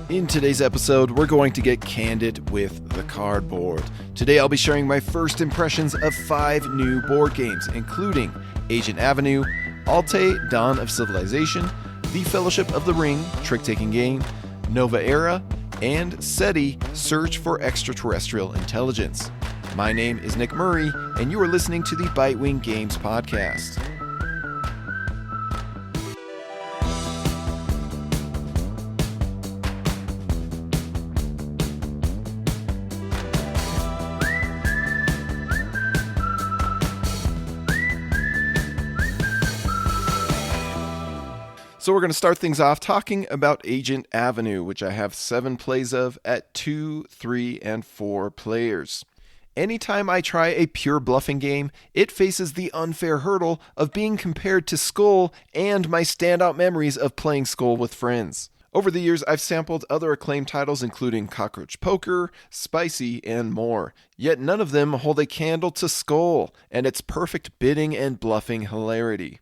In today's episode, we're going to get candid with the cardboard. Today I'll be sharing my first impressions of 5 new board games, including Agen Avenue, Altay Dawn of Civilization, The Fellowship of the Ring trick-taking game, Nova Era, and SETI Search for Extraterrestrial Intelligence. My name is Nick Murray, and you are listening to the Bitewing Games podcast. So we're going to start things off talking about Agen Avenue, which I have 7 plays of at 2, 3, and 4 players. Anytime I try a pure bluffing game, it faces the unfair hurdle of being compared to Skull and my standout memories of playing Skull with friends. Over the years, I've sampled other acclaimed titles including Cockroach Poker, Spicy, and more. Yet none of them hold a candle to Skull and its perfect bidding and bluffing hilarity.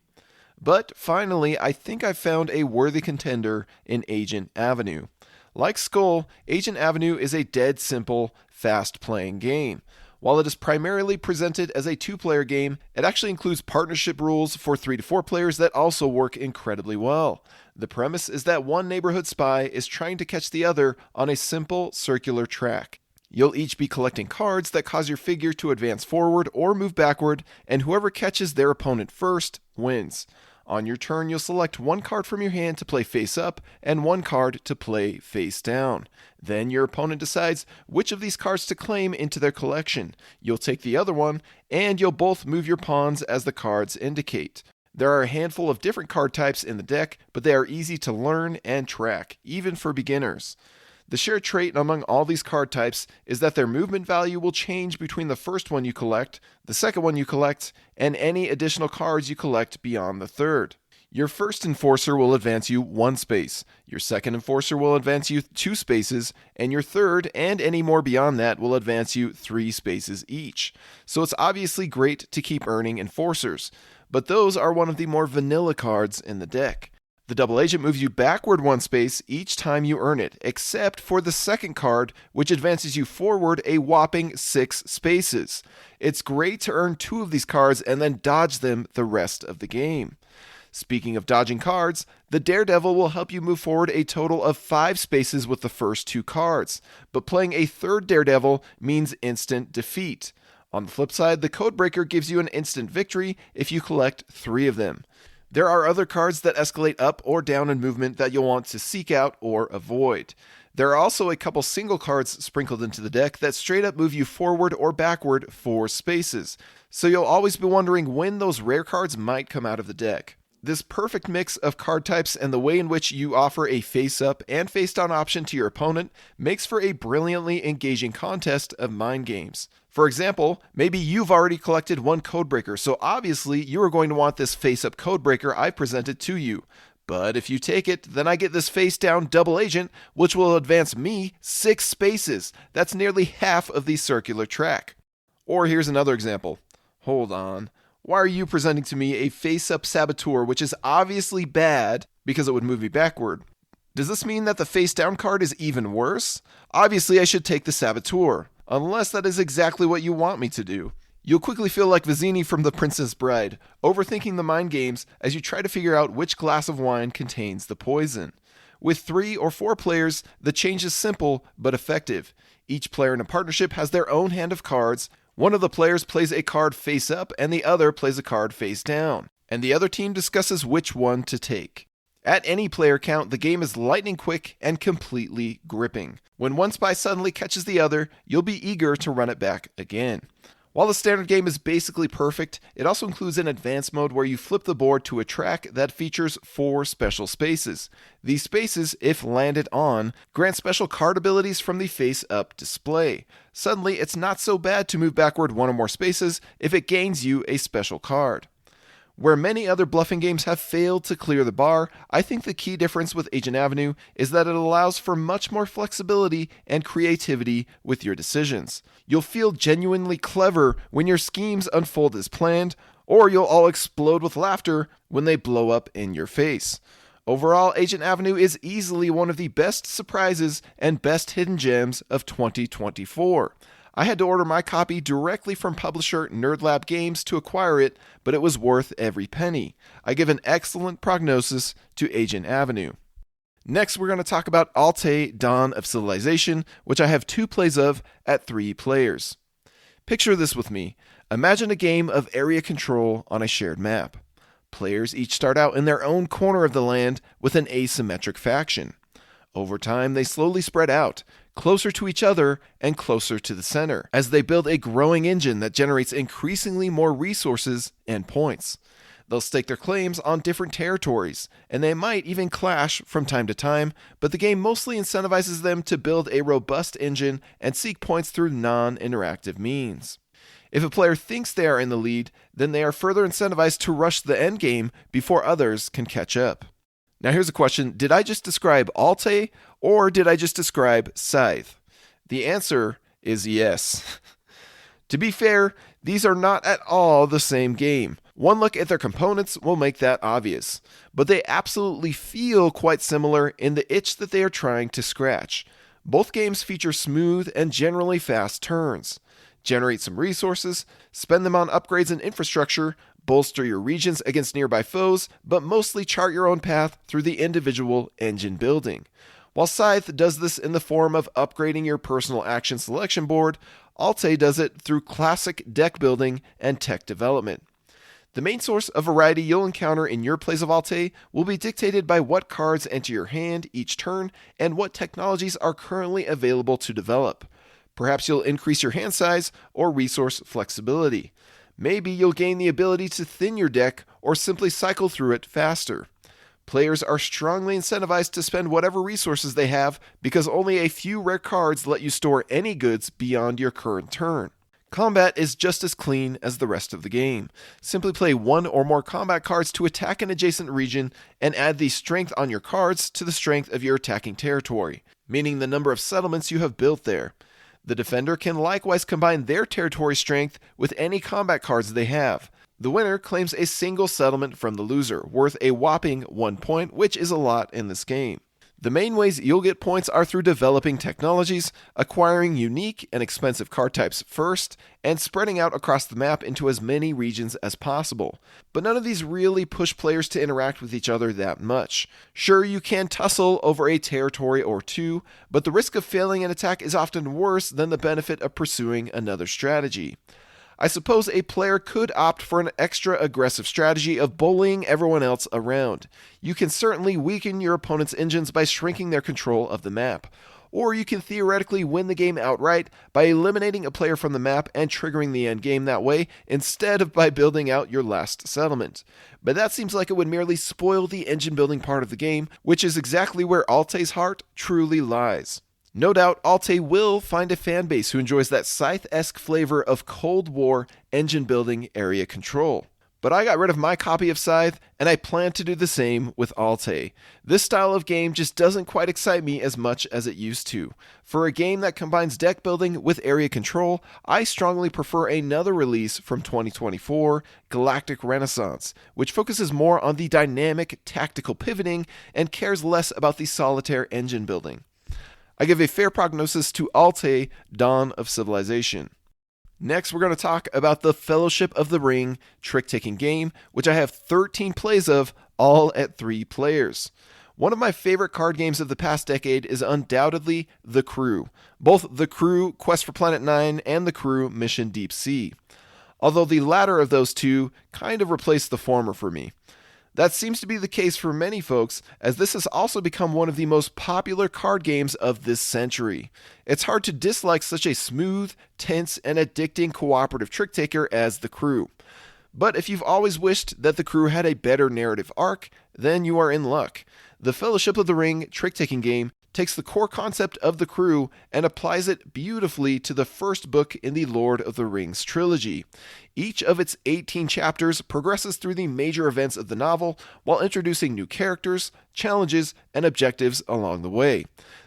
But finally, I think I found a worthy contender in Agen Avenue. Like Skull, Agen Avenue is a dead simple, fast-playing game. While it is primarily presented as a 2-player game, it actually includes partnership rules for 3 to 4 players that also work incredibly well. The premise is that one neighborhood spy is trying to catch the other on a simple circular track. You'll each be collecting cards that cause your figure to advance forward or move backward, and whoever catches their opponent first wins. On your turn, you'll select 1 card from your hand to play face up and 1 card to play face down. Then your opponent decides which of these cards to claim into their collection. You'll take the other one, and you'll both move your pawns as the cards indicate. There are a handful of different card types in the deck, but they are easy to learn and track, even for beginners. The shared trait among all these card types is that their movement value will change between the first one you collect, the second one you collect, and any additional cards you collect beyond the third. Your first enforcer will advance you 1 space, your second enforcer will advance you 2 spaces, and your third and any more beyond that will advance you 3 spaces each. So it's obviously great to keep earning enforcers, but those are one of the more vanilla cards in the deck. The double agent moves you backward 1 space each time you earn it, except for the second card, which advances you forward a whopping 6 spaces. It's great to earn 2 of these cards and then dodge them the rest of the game. Speaking of dodging cards, the Daredevil will help you move forward a total of 5 spaces with the first 2 cards, but playing a third Daredevil means instant defeat. On the flip side, the Codebreaker gives you an instant victory if you collect 3 of them. There are other cards that escalate up or down in movement that you'll want to seek out or avoid. There are also a couple single cards sprinkled into the deck that straight up move you forward or backward 4 spaces, so you'll always be wondering when those rare cards might come out of the deck. This perfect mix of card types and the way in which you offer a face-up and face-down option to your opponent makes for a brilliantly engaging contest of mind games. For example, maybe you've already collected 1 Codebreaker, so obviously you are going to want this face-up Codebreaker I presented to you. But if you take it, then I get this face-down double agent, which will advance me 6 spaces. That's nearly half of the circular track. Or here's another example. Hold on. Why are you presenting to me a face-up Saboteur, which is obviously bad because it would move me backward? Does this mean that the face-down card is even worse? Obviously, I should take the Saboteur, unless that is exactly what you want me to do. You'll quickly feel like Vizzini from The Princess Bride, overthinking the mind games as you try to figure out which glass of wine contains the poison. With 3 or 4 players, the change is simple but effective. Each player in a partnership has their own hand of cards. One of the players plays a card face up and the other plays a card face down, and the other team discusses which one to take. At any player count, the game is lightning quick and completely gripping. When one spy suddenly catches the other, you'll be eager to run it back again. While the standard game is basically perfect, it also includes an advanced mode where you flip the board to a track that features 4 special spaces. These spaces, if landed on, grant special card abilities from the face-up display. Suddenly, it's not so bad to move backward 1 or more spaces if it gains you a special card. Where many other bluffing games have failed to clear the bar, I think the key difference with Agen Avenue is that it allows for much more flexibility and creativity with your decisions. You'll feel genuinely clever when your schemes unfold as planned, or you'll all explode with laughter when they blow up in your face. Overall, Agent Avenue is easily one of the best surprises and best hidden gems of 2024. I had to order my copy directly from publisher NerdLab Games to acquire it, but it was worth every penny. I give an excellent prognosis to Agent Avenue. Next, we're going to talk about Altay, Dawn of Civilization, which I have 2 plays of at 3 players. Picture this with me. Imagine a game of area control on a shared map. Players each start out in their own corner of the land with an asymmetric faction. Over time, they slowly spread out, closer to each other and closer to the center, as they build a growing engine that generates increasingly more resources and points. They'll stake their claims on different territories, and they might even clash from time to time, but the game mostly incentivizes them to build a robust engine and seek points through non-interactive means. If a player thinks they are in the lead, then they are further incentivized to rush the endgame before others can catch up. Now here's a question, did I just describe Altay, or did I just describe Scythe? The answer is yes. To be fair, these are not at all the same game. One look at their components will make that obvious, but they absolutely feel quite similar in the itch that they are trying to scratch. Both games feature smooth and generally fast turns. Generate some resources, spend them on upgrades and infrastructure, bolster your regions against nearby foes, but mostly chart your own path through the individual engine building. While Scythe does this in the form of upgrading your personal action selection board, Altay does it through classic deck building and tech development. The main source of variety you'll encounter in your plays of Altay will be dictated by what cards enter your hand each turn and what technologies are currently available to develop. Perhaps you'll increase your hand size or resource flexibility. Maybe you'll gain the ability to thin your deck or simply cycle through it faster. Players are strongly incentivized to spend whatever resources they have because only a few rare cards let you store any goods beyond your current turn. Combat is just as clean as the rest of the game. Simply play 1 or more combat cards to attack an adjacent region and add the strength on your cards to the strength of your attacking territory, meaning the number of settlements you have built there. The defender can likewise combine their territory strength with any combat cards they have. The winner claims a single settlement from the loser, worth a whopping 1 point, which is a lot in this game. The main ways you'll get points are through developing technologies, acquiring unique and expensive card types first, and spreading out across the map into as many regions as possible. But none of these really push players to interact with each other that much. Sure, you can tussle over a territory or two, but the risk of failing an attack is often worse than the benefit of pursuing another strategy. I suppose a player could opt for an extra aggressive strategy of bullying everyone else around. You can certainly weaken your opponent's engines by shrinking their control of the map. Or you can theoretically win the game outright by eliminating a player from the map and triggering the end game that way, instead of by building out your last settlement. But that seems like it would merely spoil the engine building part of the game, which is exactly where Altay's heart truly lies. No doubt, Altay will find a fan base who enjoys that Scythe-esque flavor of Cold War engine building area control. But I got rid of my copy of Scythe, and I plan to do the same with Altay. This style of game just doesn't quite excite me as much as it used to. For a game that combines deck building with area control, I strongly prefer another release from 2024, Galactic Renaissance, which focuses more on the dynamic tactical pivoting and cares less about the solitaire engine building. I give a fair prognosis to Altay, Dawn of Civilization. Next, we're going to talk about the Fellowship of the Ring trick-taking game, which I have 13 plays of, all at 3 players. One of my favorite card games of the past decade is undoubtedly The Crew, both The Crew Quest for Planet 9 and The Crew Mission Deep Sea. Although the latter of those two kind of replaced the former for me. That seems to be the case for many folks, as this has also become one of the most popular card games of this century. It's hard to dislike such a smooth, tense, and addicting cooperative trick-taker as The Crew. But if you've always wished that The Crew had a better narrative arc, then you are in luck. The Fellowship of the Ring trick-taking game takes the core concept of The Crew and applies it beautifully to the first book in the Lord of the Rings trilogy. Each of its 18 chapters progresses through the major events of the novel while introducing new characters, challenges, and objectives along the way.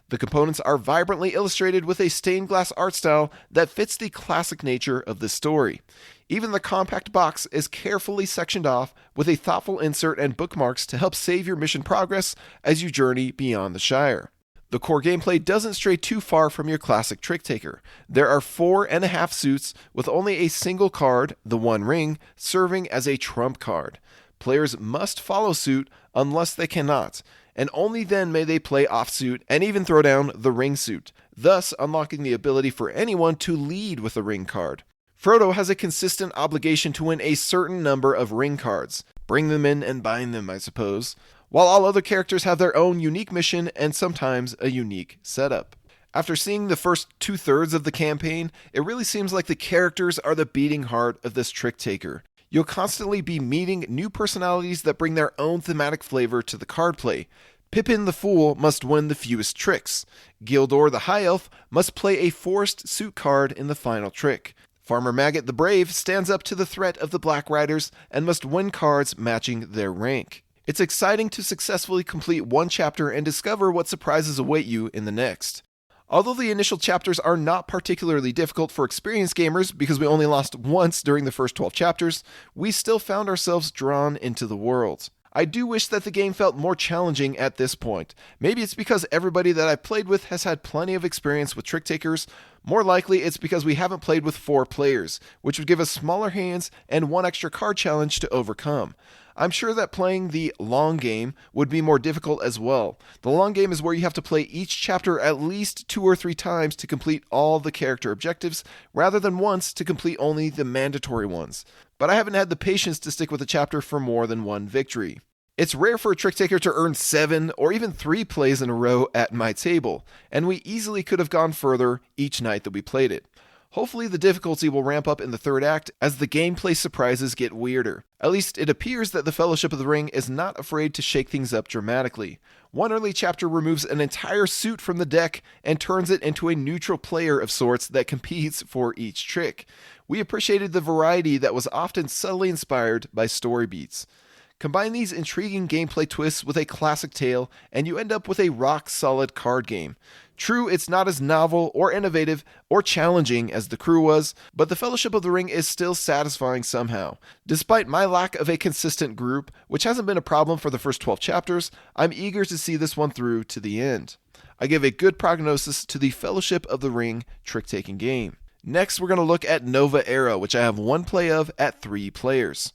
The components are vibrantly illustrated with a stained glass art style that fits the classic nature of the story. Even the compact box is carefully sectioned off with a thoughtful insert and bookmarks to help save your mission progress as you journey beyond the Shire. The core gameplay doesn't stray too far from your classic trick taker. There are 4.5 suits with only a single card, the One Ring, serving as a trump card. Players must follow suit unless they cannot, and only then may they play off suit and even throw down the ring suit, thus unlocking the ability for anyone to lead with a ring card. Frodo has a consistent obligation to win a certain number of ring cards. Bring them in and bind them, I suppose. While all other characters have their own unique mission and sometimes a unique setup. After seeing the first 2/3 of the campaign, it really seems like the characters are the beating heart of this trick taker. You'll constantly be meeting new personalities that bring their own thematic flavor to the card play. Pippin the Fool must win the fewest tricks. Gildor the High Elf must play a forced suit card in the final trick. Farmer Maggot the Brave stands up to the threat of the Black Riders and must win cards matching their rank. It's exciting to successfully complete one chapter and discover what surprises await you in the next. Although the initial chapters are not particularly difficult for experienced gamers because we only lost once during the first 12 chapters, we still found ourselves drawn into the world. I do wish that the game felt more challenging at this point. Maybe it's because everybody that I've played with has had plenty of experience with trick takers. More likely it's because we haven't played with 4 players, which would give us smaller hands and one extra card challenge to overcome. I'm sure that playing the long game would be more difficult as well. The long game is where you have to play each chapter at least 2 or 3 times to complete all the character objectives, rather than once to complete only the mandatory ones. But I haven't had the patience to stick with a chapter for more than one victory. It's rare for a trick taker to earn 7 or even 3 plays in a row at my table, and we easily could have gone further each night that we played it. Hopefully the difficulty will ramp up in the third act as the gameplay surprises get weirder. At least it appears that the Fellowship of the Ring is not afraid to shake things up dramatically. One early chapter removes an entire suit from the deck and turns it into a neutral player of sorts that competes for each trick. We appreciated the variety that was often subtly inspired by story beats. Combine these intriguing gameplay twists with a classic tale, and you end up with a rock-solid card game. True, it's not as novel or innovative or challenging as The Crew was, but the Fellowship of the Ring is still satisfying somehow. Despite my lack of a consistent group, which hasn't been a problem for the first 12 chapters, I'm eager to see this one through to the end. I give a good prognosis to the Fellowship of the Ring trick-taking game. Next, we're going to look at Nova Era, which I have one play of at 3 players.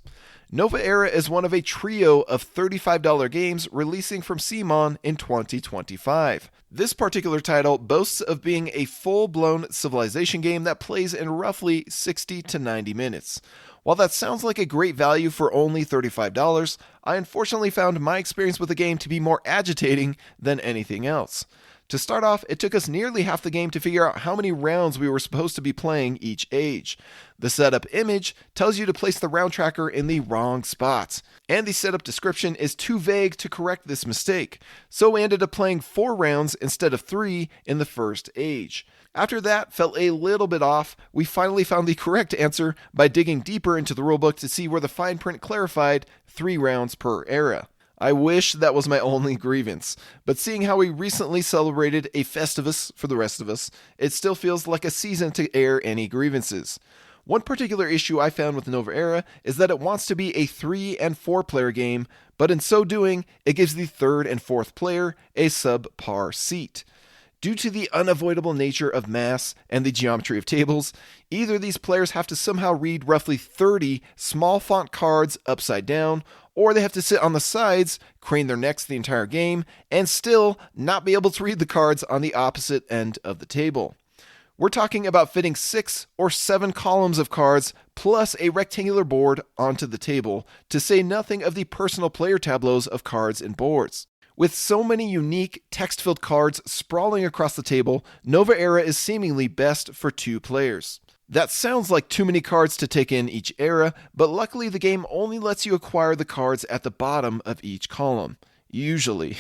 Nova Era is one of a trio of $35 games releasing from CMON in 2025. This particular title boasts of being a full-blown civilization game that plays in roughly 60 to 90 minutes. While that sounds like a great value for only $35, I unfortunately found my experience with the game to be more agitating than anything else. To start off, it took us nearly half the game to figure out how many rounds we were supposed to be playing each age. The setup image tells you to place the round tracker in the wrong spots, and the setup description is too vague to correct this mistake, so we ended up playing 4 rounds instead of 3 in the first age. After that felt a little bit off, we finally found the correct answer by digging deeper into the rulebook to see where the fine print clarified 3 rounds per era. I wish that was my only grievance, but seeing how we recently celebrated a Festivus for the rest of us, it still feels like a season to air any grievances. One particular issue I found with Nova Era is that it wants to be a 3 and 4 player game, but in so doing, it gives the 3rd and 4th player a subpar seat. Due to the unavoidable nature of mass and the geometry of tables, either these players have to somehow read roughly 30 small font cards upside down, or they have to sit on the sides, crane their necks the entire game, and still not be able to read the cards on the opposite end of the table. We're talking about fitting 6 or 7 columns of cards plus a rectangular board onto the table, to say nothing of the personal player tableaus of cards and boards. With so many unique text-filled cards sprawling across the table, Nova Era is seemingly best for 2 players. That sounds like too many cards to take in each era, but luckily the game only lets you acquire the cards at the bottom of each column. Usually.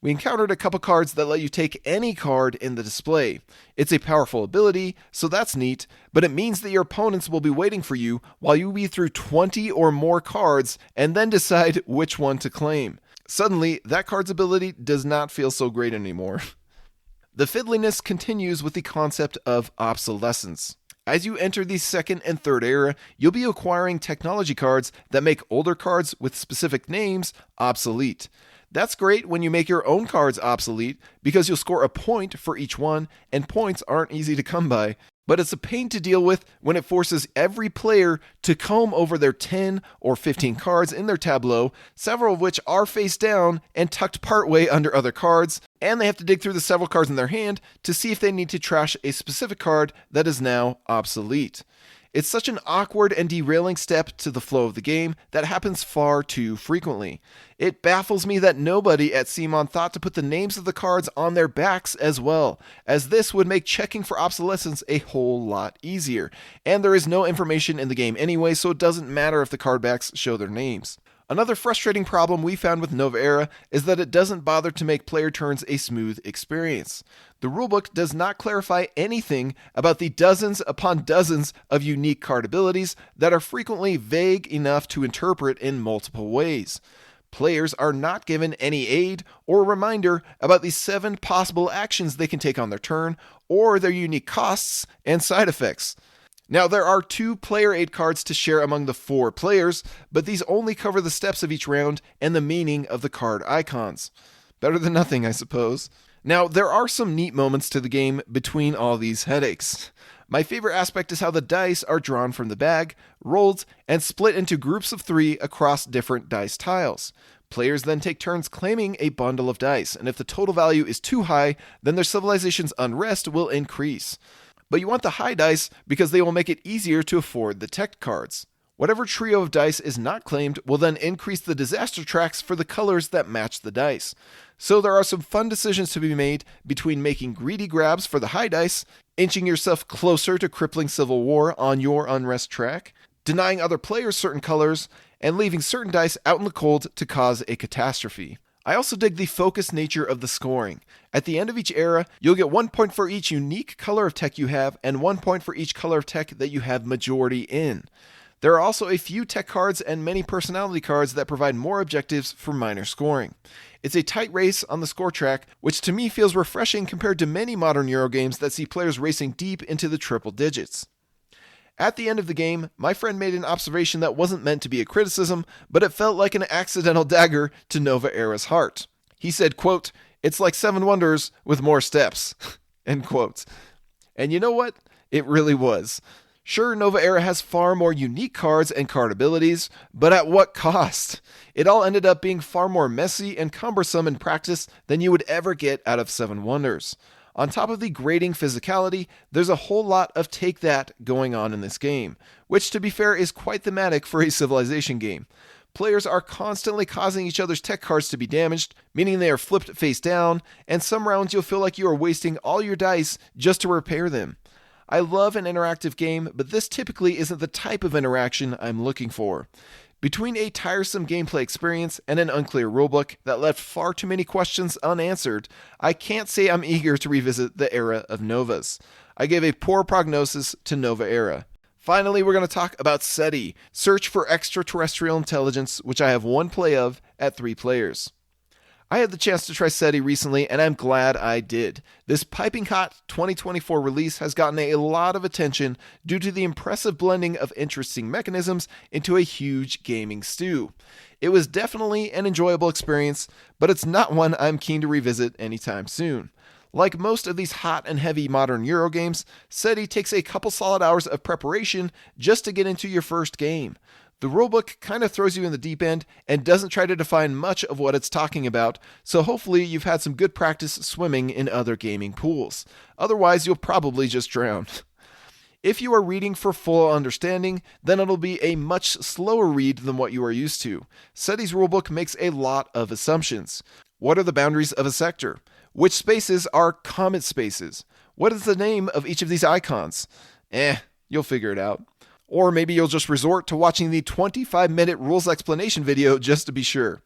We encountered a couple cards that let you take any card in the display. It's a powerful ability, so that's neat, but it means that your opponents will be waiting for you while you weed through 20 or more cards and then decide which one to claim. Suddenly, that card's ability does not feel so great anymore. The fiddliness continues with the concept of obsolescence. As you enter the second and third era, you'll be acquiring technology cards that make older cards with specific names obsolete. That's great when you make your own cards obsolete because you'll score a point for each one, and points aren't easy to come by. But it's a pain to deal with when it forces every player to comb over their 10 or 15 cards in their tableau, several of which are face down and tucked partway under other cards, and they have to dig through the several cards in their hand to see if they need to trash a specific card that is now obsolete. It's such an awkward and derailing step to the flow of the game that happens far too frequently. It baffles me that nobody at CMON thought to put the names of the cards on their backs as well, as this would make checking for obsolescence a whole lot easier. And there is no information in the game anyway, so it doesn't matter if the card backs show their names. Another frustrating problem we found with Nova Era is that it doesn't bother to make player turns a smooth experience. The rulebook does not clarify anything about the dozens upon dozens of unique card abilities that are frequently vague enough to interpret in multiple ways. Players are not given any aid or reminder about the 7 possible actions they can take on their turn, or their unique costs and side effects. Now, there are 2 player aid cards to share among the 4 players, but these only cover the steps of each round and the meaning of the card icons. Better than nothing, I suppose. Now, there are some neat moments to the game between all these headaches. My favorite aspect is how the dice are drawn from the bag, rolled, and split into groups of 3 across different dice tiles. Players then take turns claiming a bundle of dice, and if the total value is too high, then their civilization's unrest will increase. But you want the high dice because they will make it easier to afford the tech cards. Whatever trio of dice is not claimed will then increase the disaster tracks for the colors that match the dice. So there are some fun decisions to be made between making greedy grabs for the high dice, inching yourself closer to crippling civil war on your unrest track, denying other players certain colors, and leaving certain dice out in the cold to cause a catastrophe. I also dig the focused nature of the scoring. At the end of each era, you'll get 1 point for each unique color of tech you have, and 1 point for each color of tech that you have majority in. There are also a few tech cards and many personality cards that provide more objectives for minor scoring. It's a tight race on the score track, which to me feels refreshing compared to many modern Euro games that see players racing deep into the triple digits. At the end of the game, my friend made an observation that wasn't meant to be a criticism, but it felt like an accidental dagger to Nova Era's heart. He said, quote, "It's like 7 Wonders with more steps," end quote. And you know what? It really was. Sure, Nova Era has far more unique cards and card abilities, but at what cost? It all ended up being far more messy and cumbersome in practice than you would ever get out of 7 Wonders. On top of the grating physicality, there's a whole lot of take that going on in this game, which to be fair is quite thematic for a Civilization game. Players are constantly causing each other's tech cards to be damaged, meaning they are flipped face down, and some rounds you'll feel like you are wasting all your dice just to repair them. I love an interactive game, but this typically isn't the type of interaction I'm looking for. Between a tiresome gameplay experience and an unclear rulebook that left far too many questions unanswered, I can't say I'm eager to revisit the era of Novas. I gave a poor prognosis to Nova Era. Finally, we're going to talk about SETI, Search for Extraterrestrial Intelligence, which I have 1 play of at 3 players. I had the chance to try SETI recently, and I'm glad I did. This piping hot 2024 release has gotten a lot of attention due to the impressive blending of interesting mechanisms into a huge gaming stew. It was definitely an enjoyable experience, but it's not one I'm keen to revisit anytime soon. Like most of these hot and heavy modern Euro games, SETI takes a couple solid hours of preparation just to get into your first game. The rulebook kind of throws you in the deep end and doesn't try to define much of what it's talking about, so hopefully you've had some good practice swimming in other gaming pools. Otherwise, you'll probably just drown. If you are reading for full understanding, then it'll be a much slower read than what you are used to. SETI's rulebook makes a lot of assumptions. What are the boundaries of a sector? Which spaces are comet spaces? What is the name of each of these icons? You'll figure it out. Or maybe you'll just resort to watching the 25-minute rules explanation video just to be sure.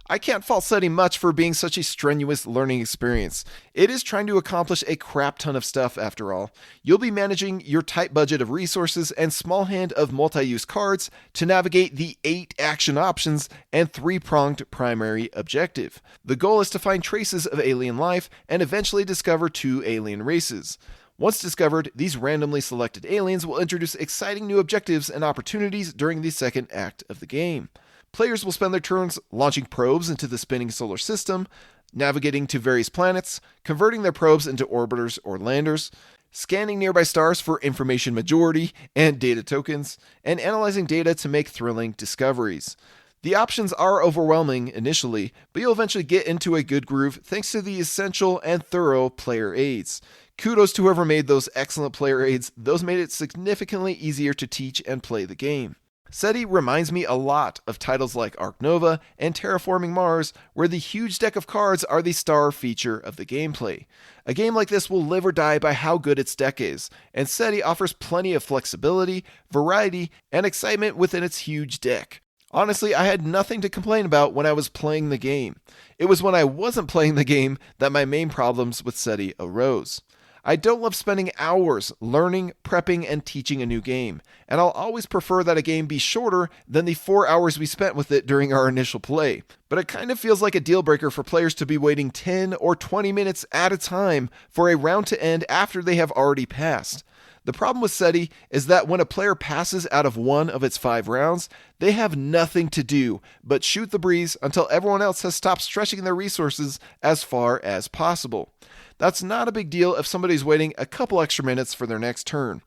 I can't fault SETI much for being such a strenuous learning experience. It is trying to accomplish a crap ton of stuff after all. You'll be managing your tight budget of resources and small hand of multi-use cards to navigate the 8 action options and 3-pronged primary objective. The goal is to find traces of alien life and eventually discover 2 alien races. Once discovered, these randomly selected aliens will introduce exciting new objectives and opportunities during the second act of the game. Players will spend their turns launching probes into the spinning solar system, navigating to various planets, converting their probes into orbiters or landers, scanning nearby stars for information majority and data tokens, and analyzing data to make thrilling discoveries. The options are overwhelming initially, but you'll eventually get into a good groove thanks to the essential and thorough player aids. Kudos to whoever made those excellent player aids. Those made it significantly easier to teach and play the game. SETI reminds me a lot of titles like Ark Nova and Terraforming Mars, where the huge deck of cards are the star feature of the gameplay. A game like this will live or die by how good its deck is, and SETI offers plenty of flexibility, variety, and excitement within its huge deck. Honestly, I had nothing to complain about when I was playing the game. It was when I wasn't playing the game that my main problems with SETI arose. I don't love spending hours learning, prepping, and teaching a new game, and I'll always prefer that a game be shorter than the 4 hours we spent with it during our initial play. But it kind of feels like a deal breaker for players to be waiting 10 or 20 minutes at a time for a round to end after they have already passed. The problem with SETI is that when a player passes out of one of its 5 rounds, they have nothing to do but shoot the breeze until everyone else has stopped stretching their resources as far as possible. That's not a big deal if somebody's waiting a couple extra minutes for their next turn.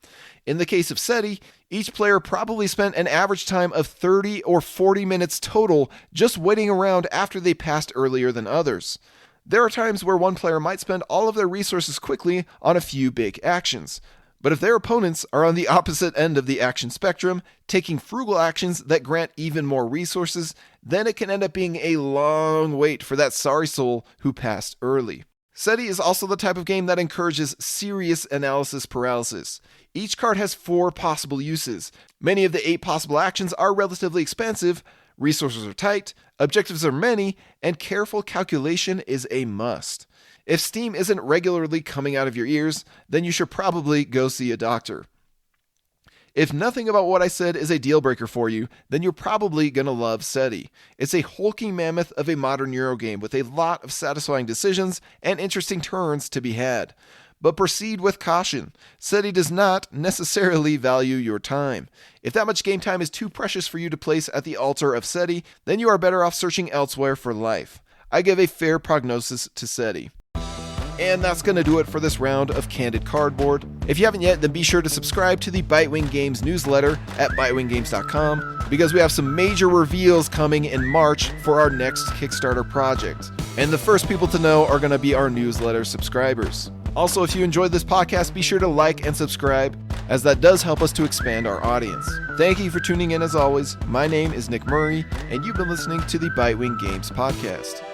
In the case of SETI, each player probably spent an average time of 30 or 40 minutes total just waiting around after they passed earlier than others. There are times where one player might spend all of their resources quickly on a few big actions. But if their opponents are on the opposite end of the action spectrum, taking frugal actions that grant even more resources, then it can end up being a long wait for that sorry soul who passed early. SETI is also the type of game that encourages serious analysis paralysis. Each card has 4 possible uses. Many of the 8 possible actions are relatively expensive, resources are tight, objectives are many, and careful calculation is a must. If steam isn't regularly coming out of your ears, then you should probably go see a doctor. If nothing about what I said is a deal breaker for you, then you're probably going to love SETI. It's a hulking mammoth of a modern Eurogame with a lot of satisfying decisions and interesting turns to be had. But proceed with caution. SETI does not necessarily value your time. If that much game time is too precious for you to place at the altar of SETI, then you are better off searching elsewhere for life. I give a fair prognosis to SETI. And that's going to do it for this round of Candid Cardboard. If you haven't yet, then be sure to subscribe to the Bitewing Games newsletter at bitewinggames.com because we have some major reveals coming in March for our next Kickstarter project. And the first people to know are going to be our newsletter subscribers. Also, if you enjoyed this podcast, be sure to like and subscribe, as that does help us to expand our audience. Thank you for tuning in as always. My name is Nick Murray, and you've been listening to the Bitewing Games podcast.